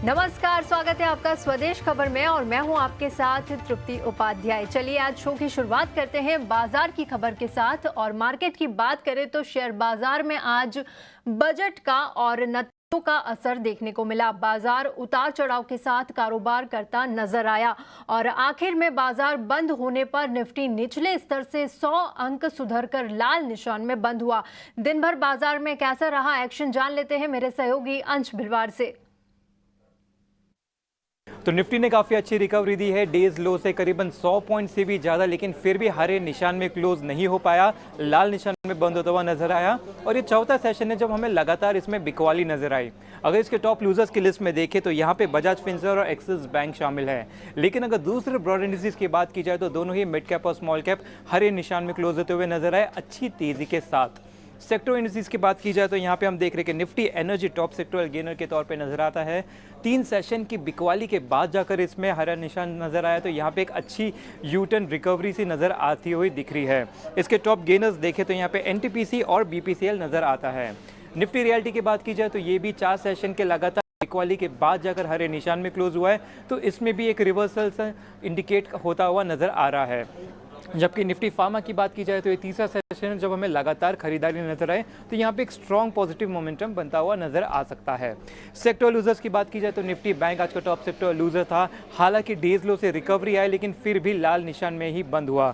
नमस्कार, स्वागत है आपका स्वदेश खबर में और मैं हूं आपके साथ तृप्ति उपाध्याय। चलिए आज शो की शुरुआत करते हैं बाजार की खबर के साथ। और मार्केट की बात करें तो शेयर बाजार में आज बजट का और नतीजों का असर देखने को मिला। बाजार उतार चढ़ाव के साथ कारोबार करता नजर आया और आखिर में बाजार बंद होने पर निफ्टी निचले स्तर से 100 अंक सुधरकर लाल निशान में बंद हुआ। दिन भर बाजार में कैसा रहा एक्शन जान लेते हैं मेरे सहयोगी अंश भिलवार से। तो निफ्टी ने काफ़ी अच्छी रिकवरी दी है, डेज लो से करीबन 100 पॉइंट से भी ज़्यादा, लेकिन फिर भी हरे निशान में क्लोज नहीं हो पाया, लाल निशान में बंद होता हुआ नजर आया। और ये चौथा सेशन है जब हमें लगातार इसमें बिकवाली नजर आई। अगर इसके टॉप लूजर्स की लिस्ट में देखें तो यहाँ पे बजाज फिनसर्व और एक्सिस बैंक शामिल है। लेकिन अगर दूसरे ब्रॉड इंडिसेस की बात की जाए तो दोनों ही मिड कैप और स्मॉल कैप हरे निशान में क्लोज होते हुए नजर आए अच्छी तेजी के साथ। सेक्टर इंडिसेस की बात की जाए तो यहाँ पे हम देख रहे हैं कि Nifty energy top sectoral gainer के तौर पे नजर आता है। 3 सेशन की बिकवाली के बाद जाकर इसमें हरा निशान नजर आया, तो यहाँ पे एक अच्छी यूटर्न रिकवरी सी नजर आती हुई दिख रही है। इसके टॉप गेनर्स देखें तो यहाँ पे एनटीपीसी और बीपीसीएल नजर आता है। निफ्टी रियल्टी की बात की जाए तो ये भी 4 सेशन के लगातार बिकवाली के बाद जाकर हरे निशान में क्लोज हुआ है, तो इसमें भी एक रिवर्सल इंडिकेट होता हुआ नजर आ रहा है। जबकि निफ्टी फार्मा की बात की जाए तो ये तीसरा सेशन है जब हमें लगातार खरीदारी नजर आए, तो यहाँ पे एक स्ट्रॉन्ग पॉजिटिव मोमेंटम बनता हुआ नजर आ सकता है। सेक्टर लूजर्स की बात की जाए तो निफ्टी बैंक आज का टॉप सेक्टर लूजर था। हालांकि डेज लो से रिकवरी आई, लेकिन फिर भी लाल निशान में ही बंद हुआ।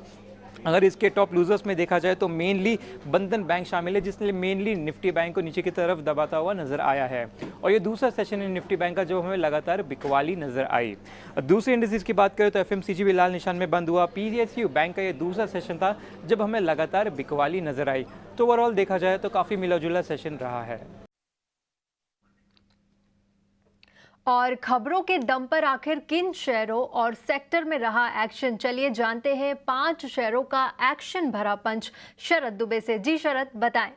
अगर इसके टॉप लूजर्स में देखा जाए तो मेनली बंधन बैंक शामिल है, जिसने मेनली निफ्टी बैंक को नीचे की तरफ दबाता हुआ नजर आया है। और ये दूसरा सेशन है निफ्टी बैंक का जो हमें लगातार बिकवाली नजर आई। दूसरे इंडिसेस की बात करें तो एफएमसीजी भी लाल निशान में बंद हुआ। पीएसयू बैंक का ये दूसरा सेशन था जब हमें लगातार बिकवाली नजर आई। तो ओवरऑल देखा जाए तो काफ़ी मिला जुला सेशन रहा है। और खबरों के दम पर आखिर किन शेयरों और सेक्टर में रहा एक्शन, चलिए जानते हैं 5 शेयरों का एक्शन भरा पंच शरद दुबे से। जी शरद, बताएं।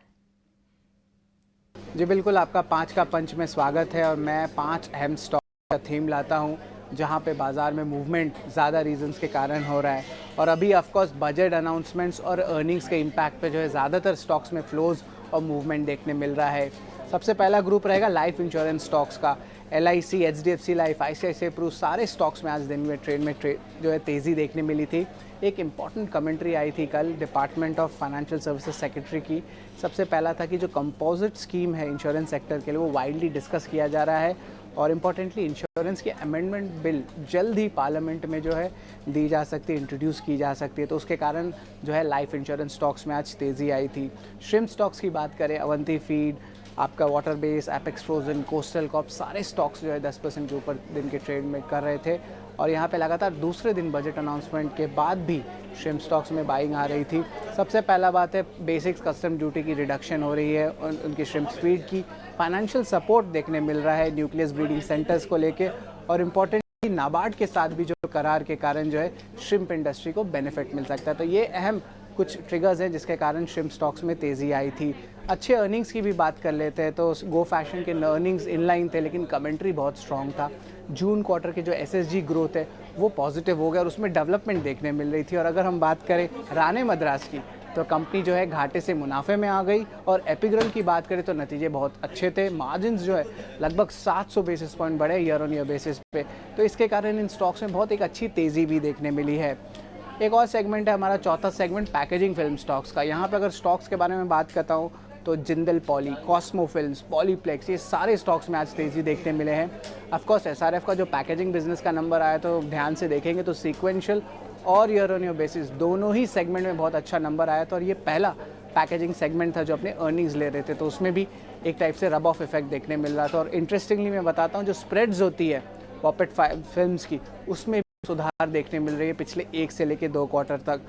जी बिल्कुल, आपका 5 का पंच में स्वागत है। और मैं 5 अहम स्टॉक का थीम लाता हूं जहां पे बाजार में मूवमेंट ज़्यादा रीजंस के कारण हो रहा है। और अभी ऑफकोर्स बजट अनाउंसमेंट्स और अर्निंग्स के इम्पैक्ट पे जो है ज़्यादातर स्टॉक्स में फ्लोज और मूवमेंट देखने मिल रहा है। सबसे पहला ग्रुप रहेगा लाइफ इंश्योरेंस स्टॉक्स का। LIC, HDFC life, ICICI Pru, सारे स्टॉक्स में आज दिन में ट्रेड जो है तेज़ी देखने मिली थी। एक इम्पॉर्टेंट कमेंट्री आई थी कल department of financial services secretary की। सबसे पहला था कि जो कंपोजिट स्कीम है इंश्योरेंस सेक्टर के लिए वो वाइडली डिस्कस किया जा रहा है। और इम्पॉर्टेंटली इंश्योरेंस की अमेंडमेंट बिल जल्द ही पार्लियामेंट में जो है दी जा सकती है, इंट्रोड्यूस की जा सकती है। तो उसके कारण जो है लाइफ इंश्योरेंस स्टॉक्स में आज तेज़ी आई थी। श्रिम्प स्टॉक्स की बात करें, अवंती फीड, आपका water base, apex frozen, coastal Corp, सारे स्टॉक्स जो है 10% के ऊपर दिन के ट्रेड में कर रहे थे। और यहाँ पे लगातार दूसरे दिन बजट अनाउंसमेंट के बाद भी श्रिम्प स्टॉक्स में बाइंग आ रही थी। सबसे पहला बात है बेसिक्स कस्टम ड्यूटी की रिडक्शन हो रही है और उनकी श्रिम्प फीड की फाइनेंशियल सपोर्ट देखने मिल रहा है न्यूक्लियस ब्रीडिंग सेंटर्स को लेके। और इम्पोर्टेंटली नाबार्ड के साथ भी जो करार के कारण जो है श्रिम्प इंडस्ट्री को बेनिफिट मिल सकता है। तो ये अहम कुछ ट्रिगर्स हैं जिसके कारण श्रिम्प स्टॉक्स में तेज़ी आई थी। अच्छे अर्निंग्स की भी बात कर लेते हैं तो गो फैशन के अर्निंग्स इनलाइन थे, लेकिन कमेंट्री बहुत स्ट्रॉन्ग था। जून क्वार्टर के जो SSG ग्रोथ है वो पॉजिटिव हो गया और उसमें डेवलपमेंट देखने मिल रही थी। और अगर हम बात करें राणे मद्रास की तो कंपनी जो है घाटे से मुनाफे में आ गई। और एपिग्रल की बात करें तो नतीजे बहुत अच्छे थे। मार्जिन्स जो है लगभग 700 बेसिस पॉइंट बढ़े ईयर ऑन ईयर बेसिस पे। तो इसके कारण इन स्टॉक्स में बहुत एक अच्छी तेज़ी भी देखने मिली है। एक और सेगमेंट है हमारा चौथा सेगमेंट पैकेजिंग फिल्म स्टॉक्स का। यहाँ पर अगर स्टॉक्स के बारे में बात करता हूँ तो Jindal poly, Cosmo films, Polyplex, ये सारे स्टॉक्स में आज तेज़ी देखने मिले हैं। ऑफकोर्स SRF का जो पैकेजिंग बिजनेस का नंबर आया तो ध्यान से देखेंगे तो सीक्वेंशियल और ईयर ऑन ईयर बेसिस दोनों ही सेगमेंट में बहुत अच्छा नंबर आया था। और ये पहला पैकेजिंग सेगमेंट था जो अपने अर्निंग्स ले रहे थे, तो उसमें भी एक टाइप से रब ऑफ इफेक्ट देखने मिल रहा था। और इंटरेस्टिंगली मैं बताता हूँ जो स्प्रेड्स होती है पॉपेट फिल्म्स की उसमें सुधार देखने मिल रही है पिछले 1 से लेकर 2 क्वार्टर तक।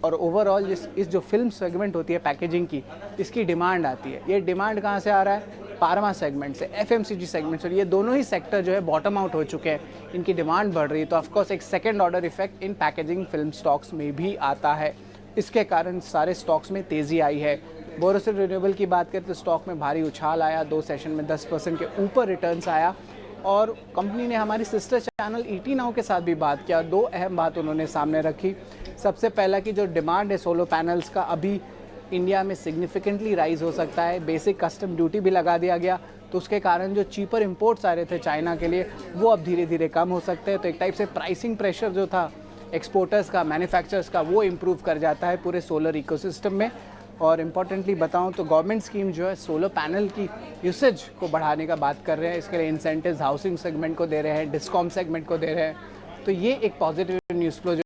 और ओवरऑल इस जो फिल्म सेगमेंट होती है पैकेजिंग की, इसकी डिमांड आती है। ये डिमांड कहाँ से आ रहा है? फार्मा सेगमेंट से, FMCG सेगमेंट से। ये दोनों ही सेक्टर जो है बॉटम आउट हो चुके हैं, इनकी डिमांड बढ़ रही है। तो ऑफकोर्स एक second order effect in packaging film stocks में भी आता है। इसके कारण सारे स्टॉक्स में तेज़ी आई है। बोरोसिल रिन्यूएबल की बात करें तो स्टॉक में भारी उछाल आया, 2 सेशन में 10% के ऊपर रिटर्न्स आया। और कंपनी ने हमारी सिस्टर चैनल ET नाउ के साथ भी बात किया। 2 अहम बात उन्होंने सामने रखी। सबसे पहला कि जो डिमांड है सोलर पैनल्स का अभी इंडिया में सिग्निफिकेंटली राइज हो सकता है। बेसिक कस्टम ड्यूटी भी लगा दिया गया तो उसके कारण जो चीपर इंपोर्ट्स आ रहे थे चाइना के लिए वो अब धीरे धीरे कम हो सकते हैं। तो एक टाइप से प्राइसिंग प्रेशर जो था एक्सपोर्टर्स का, मैन्युफैक्चरर्स का, वो इम्प्रूव कर जाता है पूरे सोलर इकोसिस्टम में। और इम्पॉर्टेंटली बताऊं तो गवर्नमेंट स्कीम जो है सोलर पैनल की यूसेज को बढ़ाने का बात कर रहे हैं। इसके लिए इंसेंटिव्स हाउसिंग सेगमेंट को दे रहे हैं, डिस्कॉम सेगमेंट को दे रहे हैं। तो ये एक पॉजिटिव न्यूज़ फ्लो जो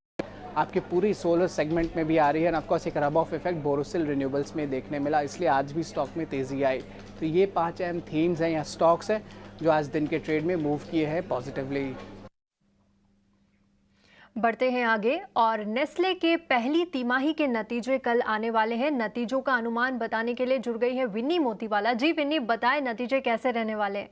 आपके पूरी सोलर सेगमेंट में भी आ रही है। ऑफ कोर्स एक rub off effect Borosil renewables में देखने मिला, इसलिए आज भी स्टॉक में तेज़ी आई। तो ये 5 अहम थीम्स हैं या स्टॉक्स हैं जो आज दिन के ट्रेड में मूव किए हैं पॉजिटिवली। बढ़ते हैं आगे और नेस्ले के पहली तिमाही के नतीजे कल आने वाले हैं। नतीजों का अनुमान बताने के लिए जुड़ गई है विन्नी मोतीवाला। जी विन्नी, बताएं नतीजे कैसे रहने वाले हैं?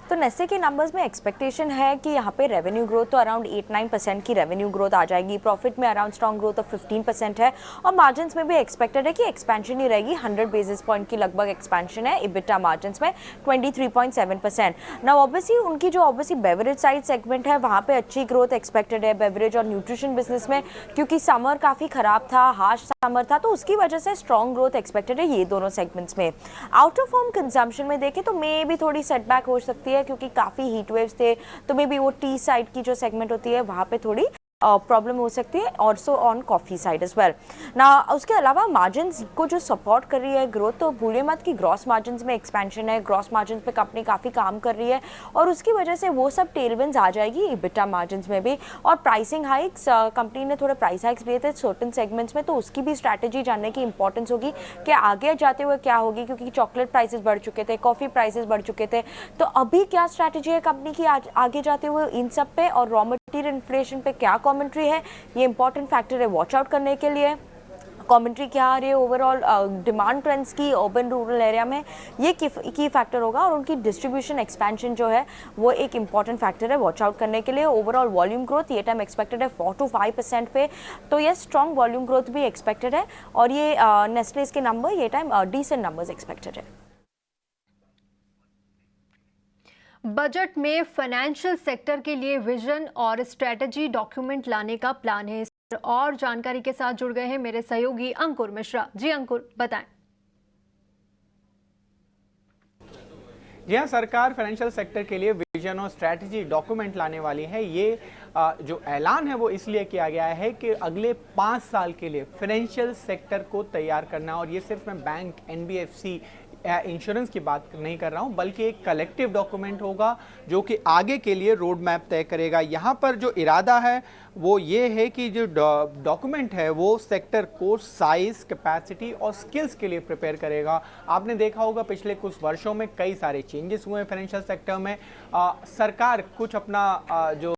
तो नेस्ले के नंबर्स में एक्सपेक्टेशन है कि यहाँ पे रेवेन्यू ग्रोथ तो अराउंड 8-9% की रेवेन्यू ग्रोथ आ जाएगी। प्रॉफिट में अराउंड स्ट्रॉन्ग ग्रोथ ऑफ 15% है और मार्जिन्स में भी एक्सपेक्टेड है कि एक्सपेंशन ही रहेगी। 100 बेसिस पॉइंट की लगभग एक्सपेंशन है इबिटा मार्जिन्स में 23.7%। नाउ ऑब्वियसली उनकी जो बेवरेज साइड सेगमेंट है वहाँ पे अच्छी ग्रोथ एक्सपेक्टेड है बेवरेज और न्यूट्रिशन बिजनेस में, क्योंकि समर काफ़ी ख़राब था, हार्श समर था, तो उसकी वजह से स्ट्रॉन्ग ग्रोथ एक्सपेक्टेड है ये दोनों सेगमेंट्स में। आउट ऑफ होम कंजम्पशन में देखें तो मे भी थोड़ी सेटबैक हो सकती है क्योंकि काफ़ी हीट वेव्स थे, तो मे बी वो टी साइड की जो सेगमेंट होती है वहाँ पे थोड़ी प्रॉब्लम हो सकती है, also on coffee side as well ना। उसके अलावा मार्जिन्स को जो सपोर्ट कर रही है ग्रोथ, तो भूलिए मत कि ग्रॉस मार्जिन्स में एक्सपेंशन है, ग्रॉस मार्जिन्स पे कंपनी काफ़ी काम कर रही है और उसकी वजह से वो सब टेलविंड्स आ जाएगी इबिटा मार्जिन्स में भी। और प्राइसिंग हाइक्स, कंपनी ने थोड़े प्राइस हाइक्स लिए थे सर्टेन सेगमेंट्स में, तो उसकी भी स्ट्रैटेजी जानने की इंपॉर्टेंस होगी कि आगे जाते हुए क्या होगी, क्योंकि चॉकलेट प्राइसेस बढ़ चुके थे, कॉफ़ी प्राइसेस बढ़ चुके थे, तो अभी क्या स्ट्रैटेजी है कंपनी की आगे जाते हुए इन सब पे, और रॉ मटेरियल इन्फ्लेशन पे क्या कमेंट्री है, ये इंपॉर्टेंट फैक्टर है वॉच आउट करने के लिए। कमेंट्री क्या आ रही है ओवरऑल डिमांड ट्रेंड्स की अर्बन रूरल एरिया में, ये की फैक्टर होगा। और उनकी डिस्ट्रीब्यूशन एक्सपेंशन जो है वो एक इंपॉर्टेंट फैक्टर है वॉच आउट करने के लिए। ओवरऑल वॉल्यूम ग्रोथ ये टाइम एक्सपेक्टेड है 4-5% पे, तो ये स्ट्रॉन्ग वॉल्यूम ग्रोथ भी एक्सपेक्टेड है और ये नेस्ले के नंबर ये टाइम डिसेंट नंबर्स एक्सपेक्टेड है। बजट में फाइनेंशियल सेक्टर के लिए विजन और स्ट्रेटजी डॉक्यूमेंट लाने का प्लान है। और जानकारी के साथ जुड़ गए हैं मेरे सहयोगी अंकुर मिश्रा। जी अंकुर, बताएं। जी हाँ, सरकार फाइनेंशियल सेक्टर के लिए विजन और स्ट्रैटेजी डॉक्यूमेंट लाने वाली है। ये जो ऐलान है वो इसलिए किया गया है कि अगले 5 साल के लिए फाइनेंशियल सेक्टर को तैयार करना, और ये सिर्फ मैं बैंक, एनबीएफसी इंश्योरेंस की बात नहीं कर रहा हूं, बल्कि एक कलेक्टिव डॉक्यूमेंट होगा जो कि आगे के लिए रोड मैप तय करेगा। यहाँ पर जो इरादा है वो ये है कि जो डॉक्यूमेंट है वो सेक्टर को साइज, कैपेसिटी और स्किल्स के लिए प्रिपेयर करेगा। आपने देखा होगा पिछले कुछ वर्षों में कई सारे चेंजेस हुए हैं फाइनेंशियल सेक्टर में। सरकार कुछ अपना जो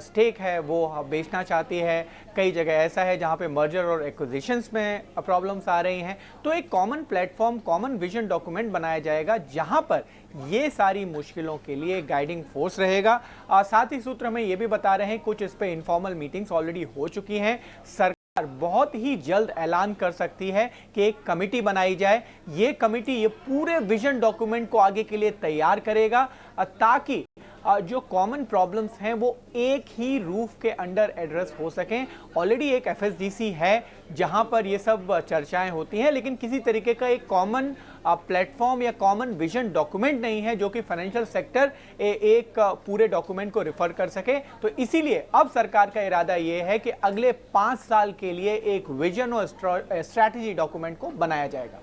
स्टेक है वो बेचना चाहती है, कई जगह ऐसा है जहाँ पे मर्जर और एक्विजिशंस में प्रॉब्लम्स आ रही हैं। तो एक common platform, common vision document बनाया जाएगा जहाँ पर ये सारी मुश्किलों के लिए गाइडिंग फोर्स रहेगा। साथ ही सूत्र हमें ये भी बता रहे हैं कुछ इस पे इनफॉर्मल मीटिंग्स ऑलरेडी हो चुकी हैं। सरकार बहुत ही जल्द ऐलान कर सकती है कि एक कमेटी बनाई जाए। ये कमेटी ये पूरे विजन डॉक्यूमेंट को आगे के लिए तैयार करेगा ताकि जो कॉमन प्रॉब्लम्स हैं वो एक ही रूफ के अंडर एड्रेस हो सकें। ऑलरेडी एक एफएसडीसी है जहां पर ये सब चर्चाएं होती हैं, लेकिन किसी तरीके का एक कॉमन प्लेटफॉर्म या कॉमन विजन डॉक्यूमेंट नहीं है जो कि फाइनेंशियल सेक्टर एक पूरे डॉक्यूमेंट को रिफर कर सके। तो इसीलिए अब सरकार का इरादा ये है कि अगले 5 साल के लिए एक विजन और स्ट्रैटेजी डॉक्यूमेंट को बनाया जाएगा।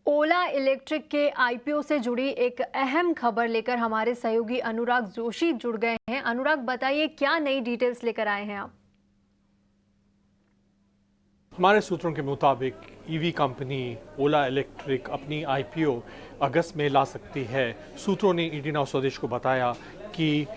ओला इलेक्ट्रिक के आईपीओ से जुड़ी एक अहम खबर लेकर हमारे सहयोगी अनुराग जोशी जुड़ गए हैं। अनुराग, बताइए क्या नई डिटेल्स लेकर आए हैं आप? हमारे सूत्रों के मुताबिक ईवी कंपनी ओला इलेक्ट्रिक अपनी आईपीओ अगस्त में ला सकती है। सूत्रों ने ईडी नाउ स्वदेश को बताया कि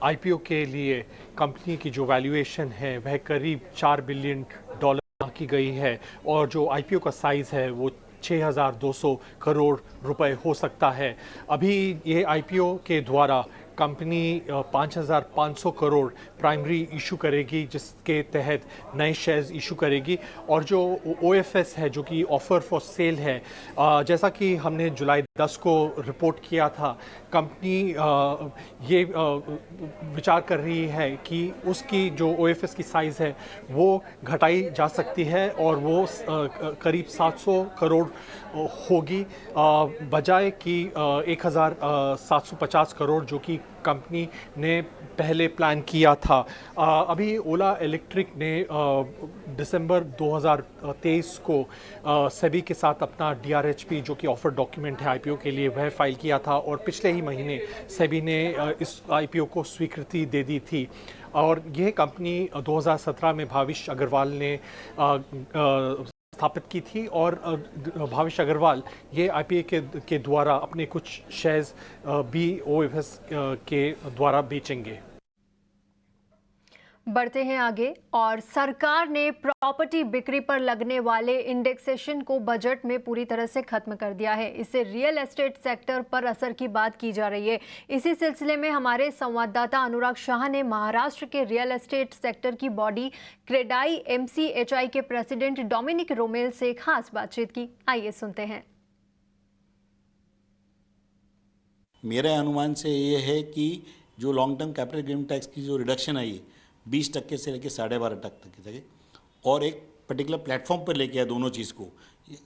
आईपीओ के लिए कंपनी की जो वैल्यूएशन है वह करीब $4 बिलियन की गई है और जो आईपीओ का साइज़ है वो 6,200 करोड़ रुपए हो सकता है। अभी ये आईपीओ के द्वारा कंपनी 5,500 करोड़ प्राइमरी इशू करेगी, जिसके तहत नए शेयर्स इशू करेगी। और जो OFS है, जो कि ऑफर फॉर सेल है, जैसा कि हमने जुलाई 10 को रिपोर्ट किया था, कंपनी ये विचार कर रही है कि उसकी जो OFS की साइज़ है वो घटाई जा सकती है और वो करीब 700 करोड़ होगी, बजाय कि 1,750 करोड़ जो कि कंपनी ने पहले प्लान किया था। अभी ओला इलेक्ट्रिक ने दिसंबर 2023 को सेबी के साथ अपना DRHP जो कि ऑफर डॉक्यूमेंट है IPO के लिए, वह फाइल किया था और पिछले ही महीने सेबी ने इस IPO को स्वीकृति दे दी थी। और यह कंपनी 2017 में भाविश अग्रवाल ने स्थापित की थी और भाविश अग्रवाल ये IPO के द्वारा अपने कुछ शेयर्स भी OFS के द्वारा बेचेंगे। बढ़ते हैं आगे। और सरकार ने प्रॉपर्टी बिक्री पर लगने वाले इंडेक्सेशन को बजट में पूरी तरह से खत्म कर दिया है। इससे रियल एस्टेट सेक्टर पर असर की बात की जा रही है। इसी सिलसिले में हमारे संवाददाता अनुराग शाह ने महाराष्ट्र के रियल एस्टेट सेक्टर की बॉडी क्रेडाई MCHI के प्रेसिडेंट डोमिनिक रोमेल से खास बातचीत की। आइए सुनते हैं। मेरे अनुमान से ये है कि जो long term capital gain tax की जो रिडक्शन आई 20% से लेकर 12.5% तक और एक पर्टिकुलर प्लेटफॉर्म पर लेके आया दोनों चीज़ को।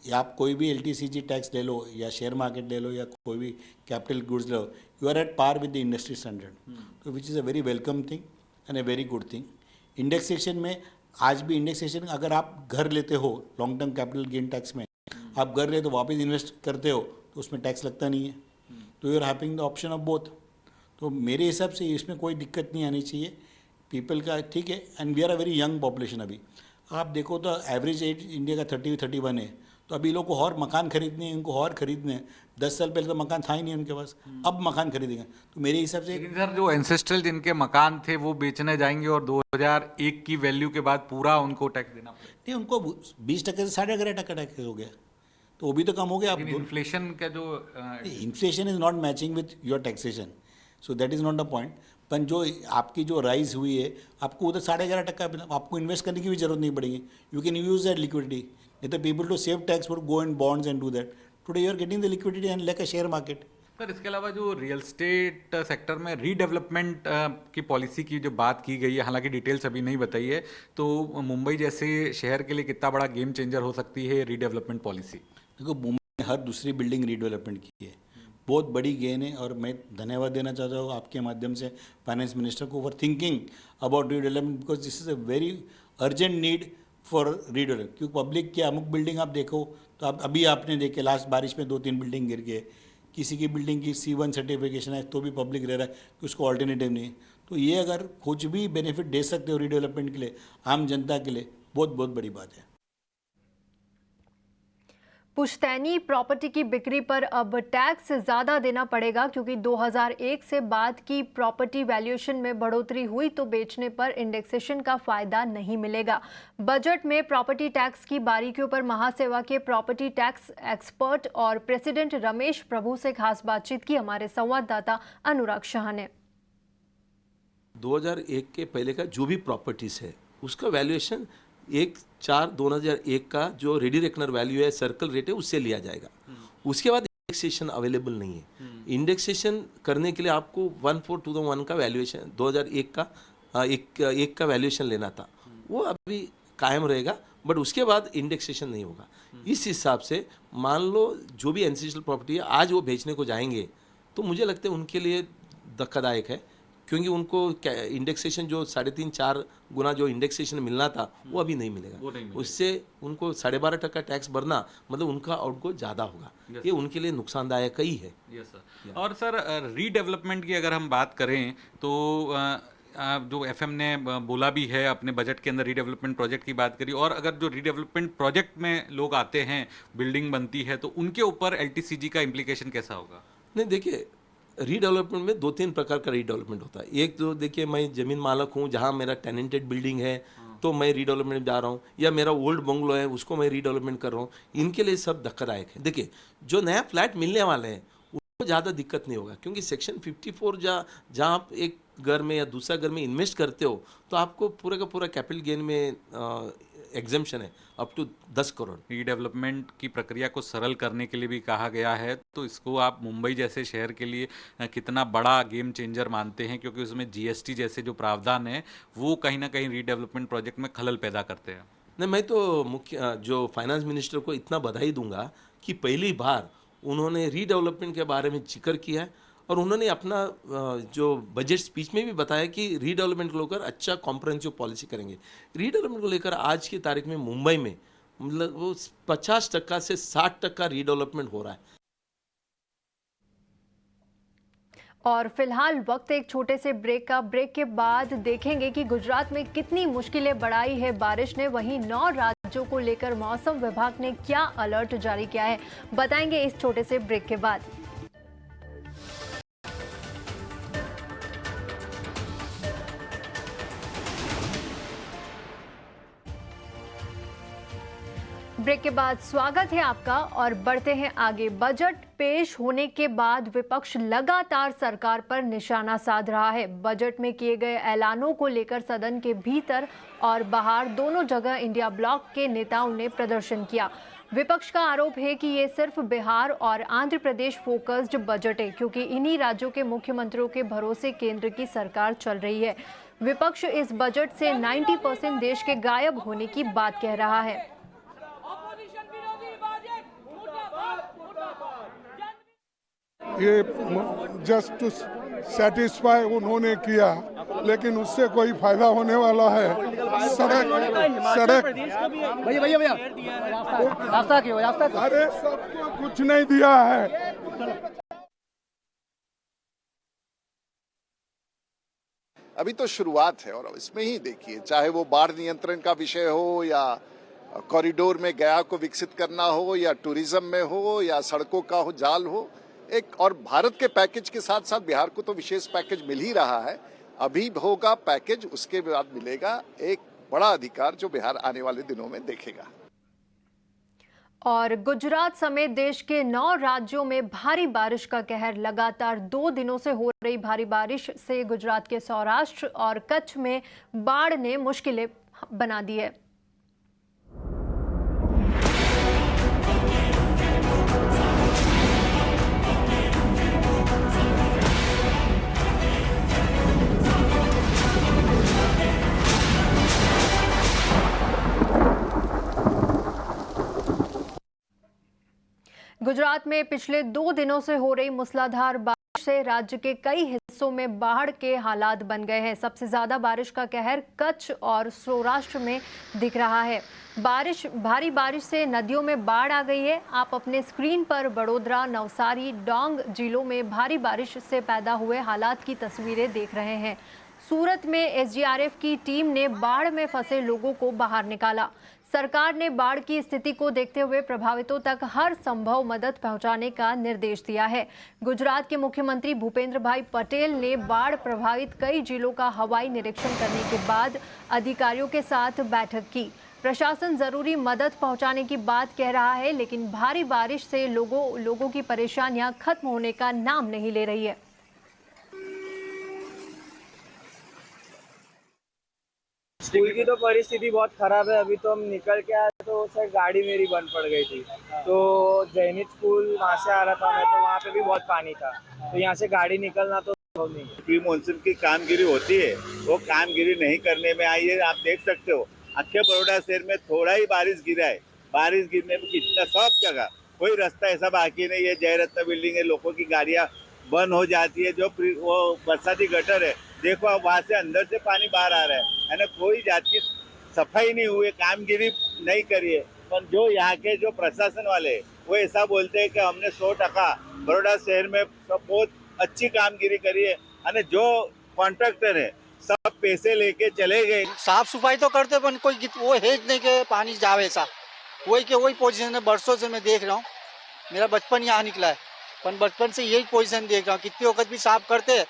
या आप कोई भी LTCG टैक्स ले लो या शेयर मार्केट ले लो या कोई भी कैपिटल गुड्स ले लो, you are at par with the industry standard, तो which is a very welcome thing and a very good thing. Indexation में आज भी इंडेक्सेशन, अगर आप घर लेते हो long term capital gain tax में, आप घर ले तो वापस इन्वेस्ट करते हो तो उसमें टैक्स लगता नहीं है, तो you are having the option of both. तो मेरे हिसाब से इसमें कोई दिक्कत नहीं आनी चाहिए पीपल का, ठीक है। And we are a very young population. अभी आप देखो तो एवरेज एज इंडिया का 30-31 है, तो अभी लोग को और मकान खरीदने हैं, इनको और खरीदने हैं। 10 साल पहले तो मकान था ही नहीं उनके पास, अब मकान खरीदेंगे। तो मेरे हिसाब से लेकिन सर जो एंसेस्ट्रल जिनके मकान थे वो बेचने जाएंगे और 2001 की वैल्यू के बाद पूरा उनको टैक्स देना पड़ेगा। नहीं, उनको 20% से 11.5% टैक्स हो गया, तो वो भी तो कम हो गया। इन्फ्लेशन का जो inflation is not matching with your taxation, so that is not the point. पर जो आपकी जो राइज हुई है, आपको उधर 11.5% आपको इन्वेस्ट करने की भी जरूरत नहीं पड़ेगी। You can use that liquidity. नहीं तो people to save tax would go in bonds and do that. Today you are getting the liquidity and like a share market. Sir इसके अलावा जो रियल स्टेट सेक्टर में redevelopment की policy की जो बात की गई है, हालांकि डिटेल्स अभी नहीं बताई है, तो मुंबई जैसे शहर के लिए कितना बड़ा गेम चेंजर हो सकती है रीडेवलपमेंट पॉलिसी? देखो, मुंबई ने हर दूसरी बिल्डिंग रीडेवलपमेंट की है, बहुत बड़ी गेन है। और मैं धन्यवाद देना चाहता हूँ आपके माध्यम से फाइनेंस मिनिस्टर को for thinking about redevelopment, because this is a very urgent need for redevelopment. क्योंकि पब्लिक की अमुक बिल्डिंग आप देखो तो आप अभी आपने देखे लास्ट बारिश में 2-3 बिल्डिंग गिर गए, किसी की बिल्डिंग की C1 सर्टिफिकेशन है तो भी पब्लिक रह रहा है कि उसको ऑल्टरनेटिव नहीं है। तो ये अगर कुछ भी बेनिफिट दे सकते हो रीडेवलपमेंट के लिए आम जनता के लिए, बहुत बहुत बड़ी बात है। पुश्तैनी प्रॉपर्टी की बिक्री पर अब टैक्स ज़्यादा देना पड़ेगा, क्योंकि 2001 से बाद की प्रॉपर्टी वैल्यूएशन में बढ़ोतरी हुई तो बेचने पर इंडेक्सेशन का फ़ायदा नहीं मिलेगा। बजट में प्रॉपर्टी टैक्स की बारीकियों पर महासेवा के प्रॉपर्टी टैक्स एक्सपर्ट और प्रेसिडेंट रमेश प्रभु से खास बातचीत की हमारे संवाददाता अनुराग शाह ने। 2001 के पहले का जो भी प्रॉपर्टीज़ है उसका वैल्यूएशन 1/4/2001 का जो रेडी रेकनर वैल्यू है, सर्कल रेट है, उससे लिया जाएगा। उसके बाद इंडेक्सेशन अवेलेबल नहीं है। इंडेक्सेशन करने के लिए आपको 1/4/2001 का वैल्यूएशन 2001 का एक का वैल्यूएशन लेना था, वो अभी कायम रहेगा, बट उसके बाद इंडेक्सेशन नहीं होगा। इस हिसाब से मान लो जो भी एंसेस्ट्रल प्रॉपर्टी है आज वो बेचने को जाएंगे तो मुझे लगता है उनके लिए धक्कादायक है, क्योंकि उनको इंडेक्सेशन जो 3.5-4 गुना जो इंडेक्सेशन मिलना था वो अभी नहीं मिलेगा। उससे उनको 12.5% टैक्स भरना मतलब उनका आउटगो ज़्यादा होगा। ये उनके लिए नुकसानदायक ही है। सर और सर रीडेवलपमेंट की अगर हम बात करें तो जो FM ने बोला भी है अपने बजट के अंदर, रीडेवलपमेंट प्रोजेक्ट की बात करी, और अगर जो रीडेवलपमेंट प्रोजेक्ट में लोग आते हैं, बिल्डिंग बनती है, तो उनके ऊपर LTCG का इम्प्लीकेशन कैसा होगा? नहीं, देखिए रीडेवलपमेंट में 2-3 प्रकार का रीडेवलपमेंट होता है। एक तो देखिए मैं ज़मीन मालक हूँ जहाँ मेरा टेनेंटेड बिल्डिंग है तो मैं रीडेवलपमेंट में जा रहा हूँ, या मेरा ओल्ड बंगलो है उसको मैं रीडेवलपमेंट कर रहा हूँ। इनके लिए सब धक्कादायक है। देखिए जो नया फ्लैट मिलने वाले हैं ज़्यादा दिक्कत नहीं होगा, क्योंकि सेक्शन 54 जहाँ आप एक घर में या दूसरा घर में इन्वेस्ट करते हो तो आपको पूरा का पूरा कैपिटल गेन में एग्जेम्पशन है अप टू 10 करोड़। रीडेवलपमेंट की प्रक्रिया को सरल करने के लिए भी कहा गया है, तो इसको आप मुंबई जैसे शहर के लिए कितना बड़ा गेम चेंजर मानते हैं, क्योंकि उसमें जीएसटी जैसे जो प्रावधान है वो कहीं ना कहीं रीडेवलपमेंट प्रोजेक्ट में खलल पैदा करते हैं। नहीं, मैं तो मुख्य जो फाइनेंस मिनिस्टर को इतना बधाई दूंगा कि पहली बार उन्होंने रीडेवलपमेंट के बारे में जिक्र किया है और उन्होंने अपना जो बजट स्पीच में भी बताया कि रीडेवलपमेंट को लेकर अच्छा कॉम्प्रहेंसिव पॉलिसी करेंगे। रीडेवलपमेंट को लेकर आज की तारीख में मुंबई में मतलब वो 50% से 60% रीडेवलपमेंट हो रहा है। और फिलहाल वक्त एक छोटे से ब्रेक का। ब्रेक के बाद देखेंगे कि गुजरात में कितनी मुश्किलें बढ़ाई है बारिश ने, वहीं 9 राज्यों को लेकर मौसम विभाग ने क्या अलर्ट जारी किया है, बताएंगे इस छोटे से ब्रेक के बाद। ब्रेक के बाद स्वागत है आपका और बढ़ते हैं आगे। बजट पेश होने के बाद विपक्ष लगातार सरकार पर निशाना साध रहा है। बजट में किए गए ऐलानों को लेकर सदन के भीतर और बाहर दोनों जगह इंडिया ब्लॉक के नेताओं ने प्रदर्शन किया। विपक्ष का आरोप है कि ये सिर्फ बिहार और आंध्र प्रदेश फोकस्ड बजट है, क्योंकि इन्हीं राज्यों के मुख्यमंत्रियों के भरोसे केंद्र की सरकार चल रही है। विपक्ष इस बजट से 90% देश के गायब होने की बात कह रहा है। ये जस्ट टू सेटिस्फाई उन्होंने किया, लेकिन उससे कोई फायदा होने वाला है? सड़क भैया रास्ता क्यों? अरे सबको कुछ नहीं दिया है। अभी तो शुरुआत है और इसमें ही देखिए, चाहे वो बाढ़ नियंत्रण का विषय हो या कॉरिडोर में गया को विकसित करना हो या टूरिज्म में हो या सड़कों का हो जाल हो, एक और भारत के पैकेज के साथ साथ बिहार को तो विशेष पैकेज मिल ही रहा है। अभी होगा पैकेज, उसके बाद मिलेगा एक बड़ा अधिकार जो बिहार आने वाले दिनों में देखेगा। और गुजरात समेत देश के 9 राज्यों में भारी बारिश का कहर। लगातार 2 दिनों से हो रही भारी बारिश से गुजरात के सौराष्ट्र और कच्छ में बाढ़ ने मुश्किलें बना दी है। गुजरात में पिछले 2 दिनों से हो रही मूसलाधार बारिश से राज्य के कई हिस्सों में बाढ़ के हालात बन गए हैं। सबसे ज्यादा बारिश का कहर कच्छ और सौराष्ट्र में दिख रहा है। भारी बारिश से नदियों में बाढ़ आ गई है। आप अपने स्क्रीन पर बड़ोदरा, नवसारी, डांग जिलों में भारी बारिश से पैदा हुए हालात की तस्वीरें देख रहे हैं। सूरत में एसडीआरएफ की टीम ने बाढ़ में फंसे लोगों को बाहर निकाला। सरकार ने बाढ़ की स्थिति को देखते हुए प्रभावितों तक हर संभव मदद पहुंचाने का निर्देश दिया है। गुजरात के मुख्यमंत्री भूपेंद्र भाई पटेल ने बाढ़ प्रभावित कई जिलों का हवाई निरीक्षण करने के बाद अधिकारियों के साथ बैठक की। प्रशासन जरूरी मदद पहुंचाने की बात कह रहा है, लेकिन भारी बारिश से लोगों की परेशानियां खत्म होने का नाम नहीं ले रही है। स्कूल की तो परिस्थिति बहुत खराब है। अभी तो हम निकल के आए तो सर गाड़ी मेरी बंद पड़ गई थी, तो जैनित स्कूल वहाँ से आ रहा था मैं, तो वहाँ पे भी बहुत पानी था, तो यहाँ से गाड़ी निकलना तो संभव नहीं। प्री मानसून की कामगिरी होती है, वो कामगिरी नहीं करने में आई है। आप देख सकते हो अख्खे बड़ौदा शहर में थोड़ा ही बारिश गिरा है, बारिश गिरने में कितना सब जगह कोई रास्ता ऐसा बाकी नहीं है। जयरत्न बिल्डिंग है, लोगों की गाड़ियाँ बंद हो जाती है। जो वो बरसाती गटर है, देखो अब वहाँ से अंदर से पानी बाहर आ रहा है ना। कोई जात की सफाई नहीं हुई, कामगिरी नहीं करी है। पर जो यहाँ के जो प्रशासन वाले वो ऐसा बोलते हैं कि हमने 100% बड़ौदा शहर में बहुत अच्छी कामगिरी करी है, और जो कॉन्ट्रैक्टर है सब पैसे लेके चले गए। साफ सफाई तो करते पर कोई वो है नहीं कि पानी जावे ऐसा, वही पोजीशन है। बरसों से मैं देख रहा हूँ, मेरा बचपन यहाँ निकला है, पर बचपन से यही पोजीशन देख रहा हूँ। कितनी वक्त भी साफ करते हैं,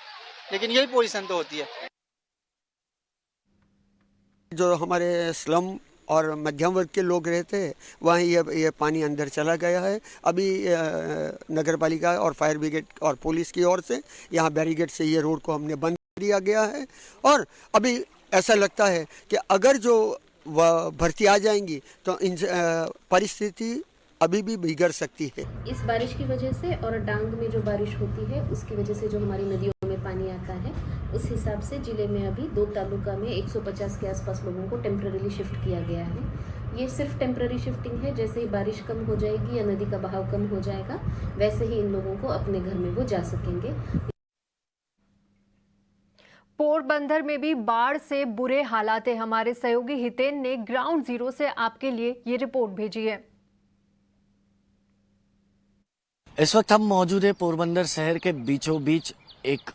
लेकिन यही पोजीशन तो होती है। जो हमारे स्लम और मध्यम वर्ग के लोग रहते हैं, वहाँ ये पानी अंदर चला गया है। अभी नगर पालिका और फायर ब्रिगेड और पुलिस की ओर से यहाँ बैरिकेड से ये रोड को हमने बंद कर दिया गया है। और अभी ऐसा लगता है कि अगर जो भर्ती आ जाएंगी तो इन परिस्थिति अभी भी बिगड़ सकती है। इस बारिश की वजह से और डांग में जो बारिश होती है उसकी वजह से जो हमारी नदियों में पानी आता है, उस हिसाब से जिले में अभी 2 तालुका में 150 के आसपास लोगों को टेम्पररी शिफ्ट किया गया है। ये सिर्फ टेम्पररी शिफ्टिंग है, जैसे ही बारिश कम हो जाएगी या नदी का बहाव कम हो जाएगा वैसे ही इन लोगों को अपने घर में वो जा सकेंगे। पोरबंदर में भी बाढ़ से बुरे हालात है। हमारे सहयोगी हितेन ने ग्राउंड जीरो से आपके लिए ये रिपोर्ट भेजी है। इस वक्त हम मौजूद है पोरबंदर शहर के बीचों बीच एक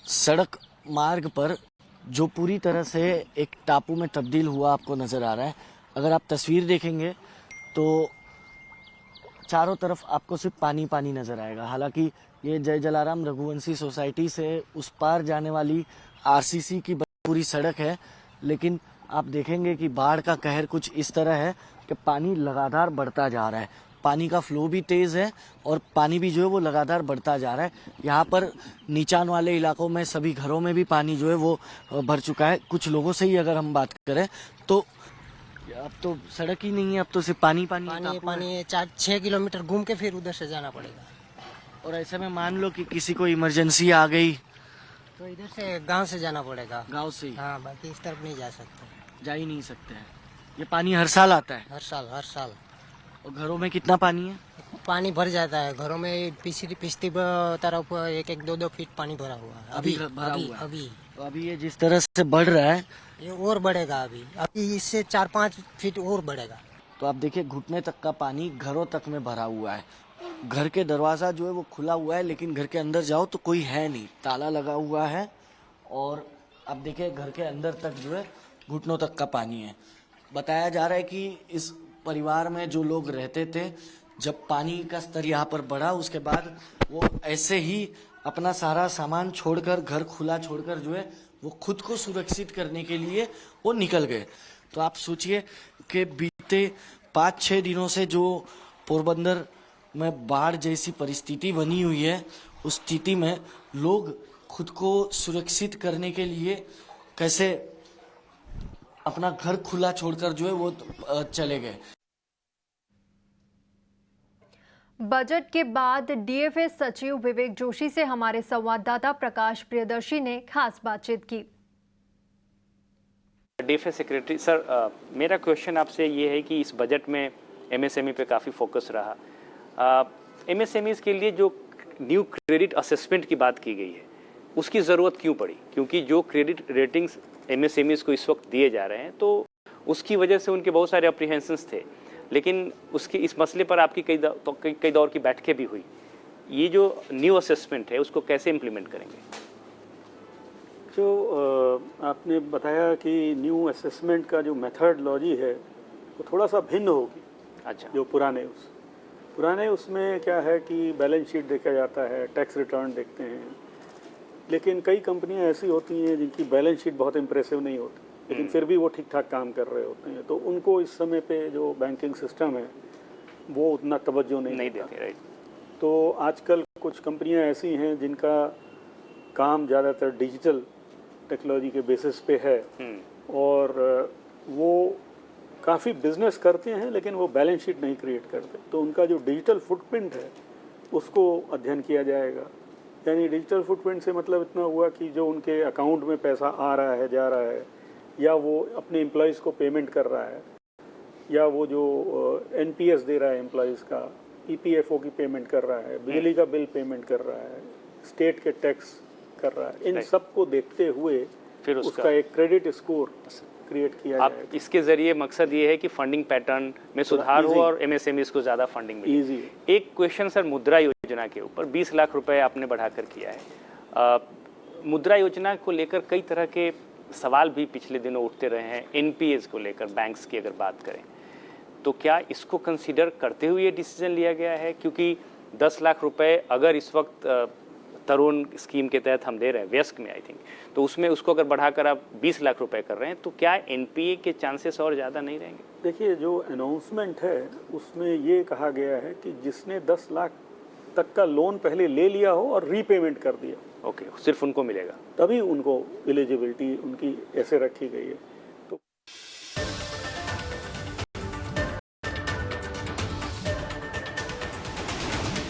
सड़क मार्ग पर, जो पूरी तरह से एक टापू में तब्दील हुआ आपको नजर आ रहा है। अगर आप तस्वीर देखेंगे तो चारों तरफ आपको सिर्फ पानी पानी नजर आएगा। हालांकि ये जय जलाराम रघुवंशी सोसाइटी से उस पार जाने वाली आरसीसी की पूरी सड़क है, लेकिन आप देखेंगे कि बाढ़ का कहर कुछ इस तरह है कि पानी लगातार बढ़ता जा रहा है। पानी का फ्लो भी तेज है और पानी भी जो है वो लगातार बढ़ता जा रहा है। यहाँ पर नीचान वाले इलाकों में सभी घरों में भी पानी जो है वो भर चुका है। कुछ लोगों से ही अगर हम बात करें तो अब तो सड़क ही नहीं है, अब तो सिर्फ पानी पानी पानी 4-6 किलोमीटर घूम के फिर उधर से जाना पड़ेगा। और ऐसे में मान लो कि किसी को इमरजेंसी आ गई तो इधर से गांव से जाना पड़ेगा। गांव से? हाँ, बाकी इस तरफ नहीं जा सकते। जा ही नहीं सकते हैं। ये पानी हर साल आता है? हर साल। और घरों में कितना पानी है? पानी भर जाता है घरों में। पिछली तरफ 1-2 फीट पानी भरा हुआ है अभी ये जिस तरह से बढ़ रहा है ये और बढ़ेगा। अभी इससे 4-5 फीट और बढ़ेगा। तो आप देखिए घुटने तक का पानी घरों तक में भरा हुआ है। घर के दरवाजा जो है वो खुला हुआ है, लेकिन घर के अंदर जाओ तो कोई है नहीं, ताला लगा हुआ है। और अब देखिए घर के अंदर तक जो है घुटनों तक का पानी है। बताया जा रहा है कि इस परिवार में जो लोग रहते थे, जब पानी का स्तर यहाँ पर बढ़ा उसके बाद वो ऐसे ही अपना सारा सामान छोड़कर, घर खुला छोड़कर जो है वो खुद को सुरक्षित करने के लिए वो निकल गए। तो आप सोचिए कि बीते 5-6 दिनों से जो पोरबंदर में बाढ़ जैसी परिस्थिति बनी हुई है, उस स्थिति में लोग खुद को सुरक्षित करने के लिए कैसे अपना घर खुला छोड़कर जो है वो चले गए। बजट के बाद डीएफएस सचिव विवेक जोशी से हमारे संवाददाता प्रकाश प्रियदर्शी ने खास बातचीत की। डीएफएस सेक्रेटरी सर, मेरा क्वेश्चन आपसे ये है कि इस बजट में एमएसएमई पे काफ़ी फोकस रहा। एमएसएमईज के लिए जो न्यू क्रेडिट असेसमेंट की बात की गई है उसकी ज़रूरत क्यों पड़ी? क्योंकि जो क्रेडिट रेटिंग्स एमएसएमईज को इस वक्त दिए जा रहे हैं तो उसकी वजह से उनके बहुत सारे अप्रीहेंशंस थे, लेकिन उसके इस मसले पर आपकी कई दौर की बैठकें भी हुई। ये जो न्यू असेसमेंट है उसको कैसे इम्प्लीमेंट करेंगे? जो आपने बताया कि न्यू असेसमेंट का जो मेथडोलॉजी है वो थोड़ा सा भिन्न होगी। अच्छा। जो पुराने उसमें क्या है कि बैलेंस शीट देखा जाता है, टैक्स रिटर्न देखते हैं, लेकिन कई कंपनियां ऐसी होती हैं जिनकी बैलेंस शीट बहुत इम्प्रेसिव नहीं होती, लेकिन फिर भी वो ठीक ठाक काम कर रहे होते हैं, तो उनको इस समय पे जो बैंकिंग सिस्टम है वो उतना तवज्जो नहीं देते। राइट। तो आजकल कुछ कंपनियां ऐसी हैं जिनका काम ज़्यादातर डिजिटल टेक्नोलॉजी के बेसिस पे है और वो काफ़ी बिजनेस करते हैं, लेकिन वो बैलेंस शीट नहीं क्रिएट करते। तो उनका जो डिजिटल फुटप्रिंट है उसको अध्ययन किया जाएगा। यानी डिजिटल फुटप्रिंट से मतलब इतना हुआ कि जो उनके अकाउंट में पैसा आ रहा है, जा रहा है, या वो अपने एम्प्लॉयज़ को पेमेंट कर रहा है, या वो जो एनपीएस दे रहा है एम्प्लॉयज़ का, ईपीएफओ की पेमेंट कर रहा है, बिजली का बिल पेमेंट कर रहा है, स्टेट के टैक्स कर रहा है, इन सब को देखते हुए फिर उसका एक क्रेडिट स्कोर क्रिएट किया जाएगा। इसके जरिए मकसद ये है कि फंडिंग पैटर्न में सुधार हो और एमएसएमईज को ज़्यादा फंडिंग मिले। एक क्वेश्चन सर, मुद्रा योजना के ऊपर 20 लाख रुपए आपने बढ़ाकर किया है। मुद्रा योजना को लेकर कई तरह के सवाल भी पिछले दिनों उठते रहे हैं। एनपीएस को लेकर बैंक्स की अगर बात करें तो क्या इसको कंसीडर करते हुए ये डिसीजन लिया गया है? क्योंकि 10 लाख रुपए अगर इस वक्त तरुण स्कीम के तहत हम दे रहे हैं व्यस्क में आई थिंक, तो उसमें उसको अगर बढ़ाकर आप 20 लाख रुपए कर रहे हैं तो क्या एनपीए के चांसेस और ज़्यादा नहीं रहेंगे? देखिए, जो अनाउंसमेंट है उसमें ये कहा गया है कि जिसने 10 लाख तक का लोन पहले ले लिया हो और रीपेमेंट कर दिया, ओके, सिर्फ उनको मिलेगा, तभी उनको एलिजिबिलिटी उनकी ऐसे रखी गई है।